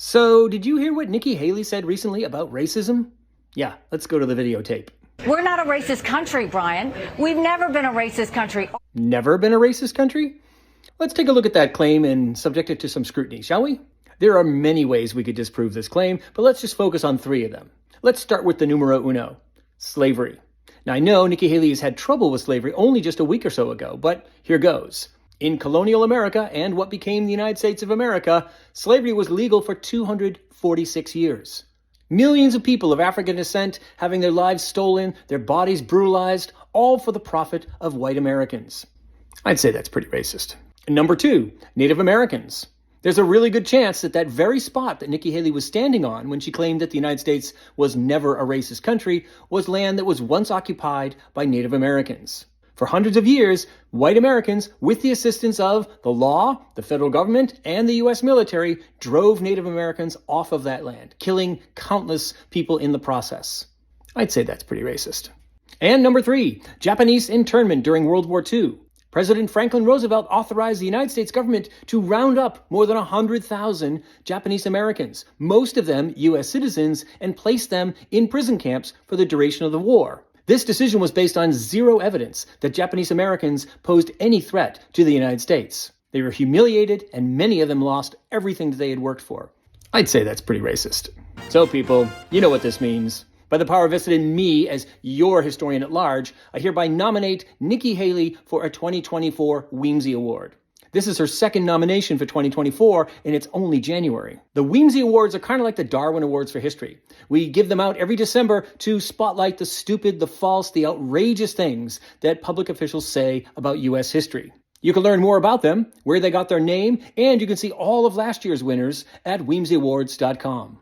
So, did you hear what Nikki Haley said recently about racism? Yeah, let's go to the videotape. We're not a racist country, Brian. We've never been a racist country. Never been a racist country? Let's take a look at that claim and subject it to some scrutiny, shall we? There are many ways we could disprove this claim, but let's just focus on three of them. Let's start with the numero uno, slavery. Now, I know Nikki Haley has had trouble with slavery only just a week or so ago, but here goes. In colonial America and what became the United States of America, slavery was legal for 246 years. Millions of people of African descent having their lives stolen, their bodies brutalized, all for the profit of white Americans. I'd say that's pretty racist. Number two, Native Americans. There's a really good chance that that very spot that Nikki Haley was standing on when she claimed that the United States was never a racist country was land that was once occupied by Native Americans. For hundreds of years, white Americans, with the assistance of the law, the federal government, and the U.S. military, drove Native Americans off of that land, killing countless people in the process. I'd say that's pretty racist. And number three, Japanese internment during World War II. President Franklin Roosevelt authorized the United States government to round up more than 100,000 Japanese Americans, most of them U.S. citizens, and place them in prison camps for the duration of the war. This decision was based on zero evidence that Japanese Americans posed any threat to the United States. They were humiliated, and many of them lost everything that they had worked for. I'd say that's pretty racist. So people, you know what this means. By the power vested in me as your historian at large, I hereby nominate Nikki Haley for a 2024 Weemsy Award. This is her second nomination for 2024, and it's only January. The Weemsy Awards are kind of like the Darwin Awards for history. We give them out every December to spotlight the stupid, the false, the outrageous things that public officials say about U.S. history. You can learn more about them, where they got their name, and you can see all of last year's winners at WeemsyAwards.com.